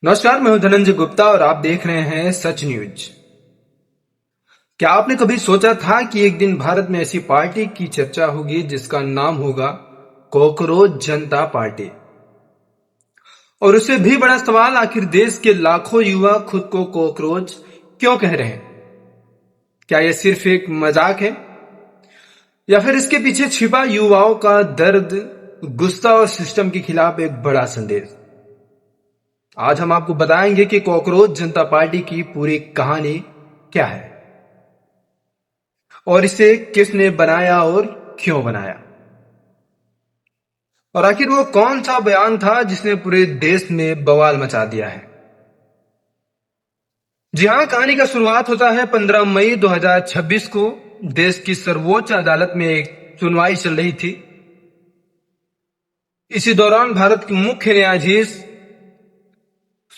नमस्कार, मैं हूं धनंजय गुप्ता और आप देख रहे हैं सच न्यूज। क्या आपने कभी सोचा था कि एक दिन भारत में ऐसी पार्टी की चर्चा होगी जिसका नाम होगा कॉकरोच जनता पार्टी। और उससे भी बड़ा सवाल, आखिर देश के लाखों युवा खुद को कॉकरोच क्यों कह रहे हैं? क्या यह सिर्फ एक मजाक है या फिर इसके पीछे छिपा युवाओं का दर्द, गुस्सा और सिस्टम के खिलाफ एक बड़ा संदेश? आज हम आपको बताएंगे कि कॉकरोच जनता पार्टी की पूरी कहानी क्या है और इसे किसने बनाया और क्यों बनाया, और आखिर वो कौन सा बयान था जिसने पूरे देश में बवाल मचा दिया है। जी हां, कहानी का शुरुआत होता है 15 मई 2026 को। देश की सर्वोच्च अदालत में एक सुनवाई चल रही थी। इसी दौरान भारत के मुख्य न्यायाधीश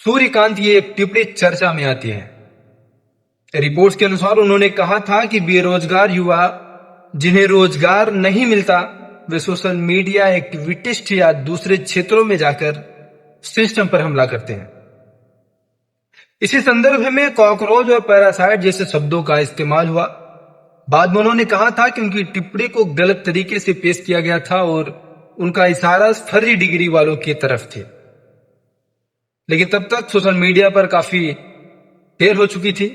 सूर्यकांत की एक टिप्पणी चर्चा में आती है। रिपोर्ट्स के अनुसार उन्होंने कहा था कि बेरोजगार युवा जिन्हें रोजगार नहीं मिलता वे सोशल मीडिया एक्टिविस्ट या दूसरे क्षेत्रों में जाकर सिस्टम पर हमला करते हैं। इसी संदर्भ में कॉकरोच और पैरासाइट जैसे शब्दों का इस्तेमाल हुआ। बाद में उन्होंने कहा था कि उनकी टिप्पणी को गलत तरीके से पेश किया गया था और उनका इशारा फर्जी डिग्री वालों की तरफ थे। लेकिन तब तक सोशल मीडिया पर काफी देर हो चुकी थी।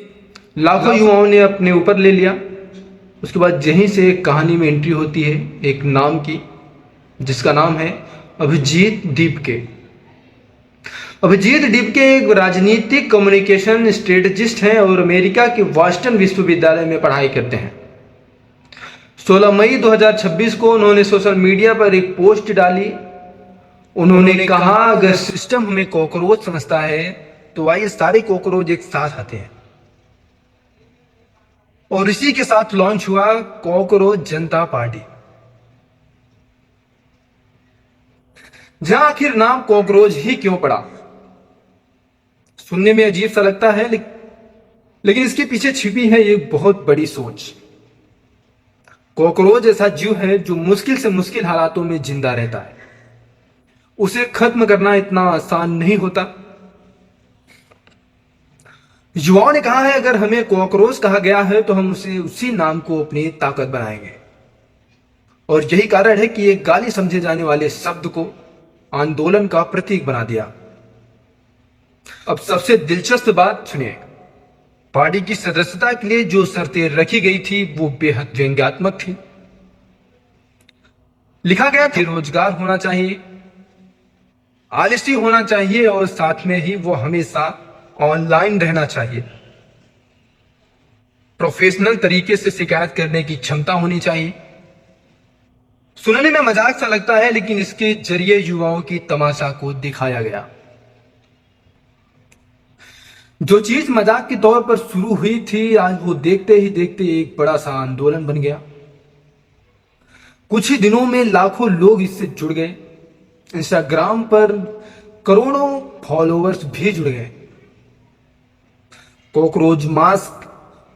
लाखों युवाओं ने अपने ऊपर ले लिया। उसके बाद यहीं से एक कहानी में एंट्री होती है एक नाम की, जिसका नाम है अभिजीत दीपके। अभिजीत दीपके एक राजनीतिक कम्युनिकेशन स्ट्रेटजिस्ट हैं और अमेरिका के बॉस्टन विश्वविद्यालय में पढ़ाई करते हैं। 16 मई 2026 को उन्होंने सोशल मीडिया पर एक पोस्ट डाली। उन्होंने कहा, अगर सिस्टम हमें कॉकरोच समझता है तो आइए सारे कॉकरोच एक साथ आते हैं। और इसी के साथ लॉन्च हुआ कॉकरोच जनता पार्टी। जहां आखिर नाम कॉकरोच ही क्यों पड़ा? सुनने में अजीब सा लगता है, लेकिन इसके पीछे छिपी है एक बहुत बड़ी सोच। कॉकरोच ऐसा जीव है जो मुश्किल से मुश्किल हालातों में जिंदा रहता है। उसे खत्म करना इतना आसान नहीं होता। युवाओं ने कहा है, अगर हमें कॉकरोच कहा गया है तो हम उसे उसी नाम को अपनी ताकत बनाएंगे। और यही कारण है कि एक गाली समझे जाने वाले शब्द को आंदोलन का प्रतीक बना दिया। अब सबसे दिलचस्प बात सुनिए। पार्टी की सदस्यता के लिए जो शर्तें रखी गई थी वो बेहद व्यंग्यात्मक थी। लिखा गया कि रोजगार होना चाहिए, आलसी होना चाहिए और साथ में ही वो हमेशा ऑनलाइन रहना चाहिए। प्रोफेशनल तरीके से शिकायत करने की क्षमता होनी चाहिए। सुनने में मजाक सा लगता है, लेकिन इसके जरिए युवाओं की तमाशा को दिखाया गया। जो चीज मजाक के तौर पर शुरू हुई थी, आज वो देखते ही देखते एक बड़ा सा आंदोलन बन गया। कुछ ही दिनों में लाखों लोग इससे जुड़ गए। इंस्टाग्राम पर करोड़ों फॉलोअर्स भी जुड़ गए। कॉकरोच मास्क,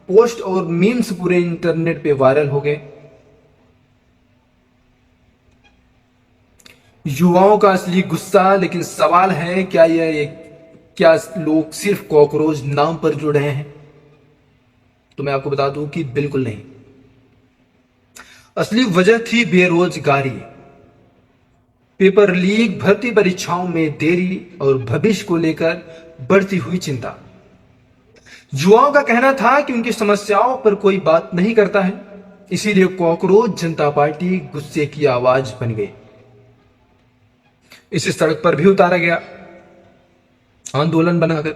पोस्ट और मीम्स पूरे इंटरनेट पे वायरल हो गए। युवाओं का असली गुस्सा, लेकिन सवाल है क्या लोग सिर्फ कॉकरोच नाम पर जुड़ रहे हैं? तो मैं आपको बता दूं कि बिल्कुल नहीं। असली वजह थी बेरोजगारी, पेपर लीक, भर्ती परीक्षाओं में देरी और भविष्य को लेकर बढ़ती हुई चिंता। युवाओं का कहना था कि उनकी समस्याओं पर कोई बात नहीं करता है, इसीलिए कॉकरोच जनता पार्टी गुस्से की आवाज बन गई। इसे सड़क पर भी उतारा गया आंदोलन बनाकर।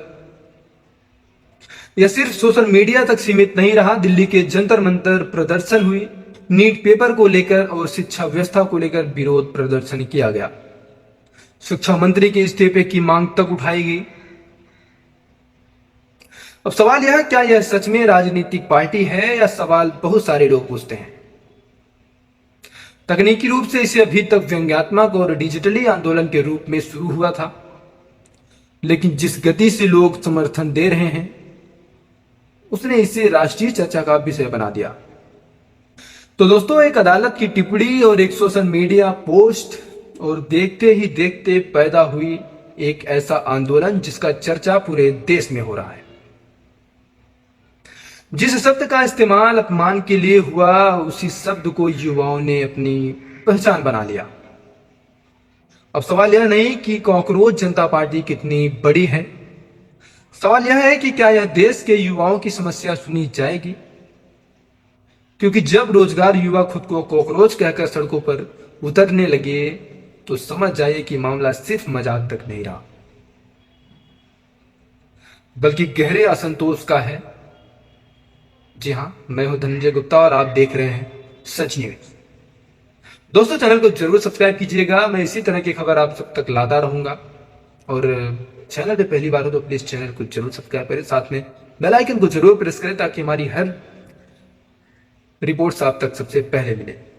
यह सिर्फ सोशल मीडिया तक सीमित नहीं रहा। दिल्ली के जंतर मंतर प्रदर्शन हुई। नीट पेपर को लेकर और शिक्षा व्यवस्था को लेकर विरोध प्रदर्शन किया गया। शिक्षा मंत्री के इस्तीफे की मांग तक उठाई गई। अब सवाल यह, क्या यह सच में राजनीतिक पार्टी है? या सवाल बहुत सारे लोग पूछते हैं। तकनीकी रूप से इसे अभी तक व्यंग्यात्मक और डिजिटली आंदोलन के रूप में शुरू हुआ था, लेकिन जिस गति से लोग समर्थन दे रहे हैं उसने इसे राष्ट्रीय चर्चा का विषय बना दिया। तो दोस्तों, एक अदालत की टिप्पणी और एक सोशल मीडिया पोस्ट और देखते ही देखते पैदा हुई एक ऐसा आंदोलन जिसका चर्चा पूरे देश में हो रहा है। जिस शब्द का इस्तेमाल अपमान के लिए हुआ, उसी शब्द को युवाओं ने अपनी पहचान बना लिया। अब सवाल यह नहीं कि कॉकरोच जनता पार्टी कितनी बड़ी है, सवाल यह है कि क्या यह देश के युवाओं की समस्या सुनी जाएगी। क्योंकि जब रोजगार युवा खुद को कॉकरोच कहकर सड़कों पर उतरने लगे तो समझ जाइए कि मामला सिर्फ मजाक तक नहीं रहा, बल्कि गहरे असंतोष का है। जी हां, मैं हूं धनंजय गुप्ता और आप देख रहे हैं सच न्यूज। दोस्तों, चैनल को जरूर सब्सक्राइब कीजिएगा। मैं इसी तरह की खबर आप सब तक लाता रहूंगा। और चैनल पे पहली बार हो तो प्लीज चैनल को जरूर सब्सक्राइब करें, साथ में बेल आइकन को जरूर प्रेस करें ताकि हमारी हर रिपोर्ट्स आप तक सबसे पहले मिले।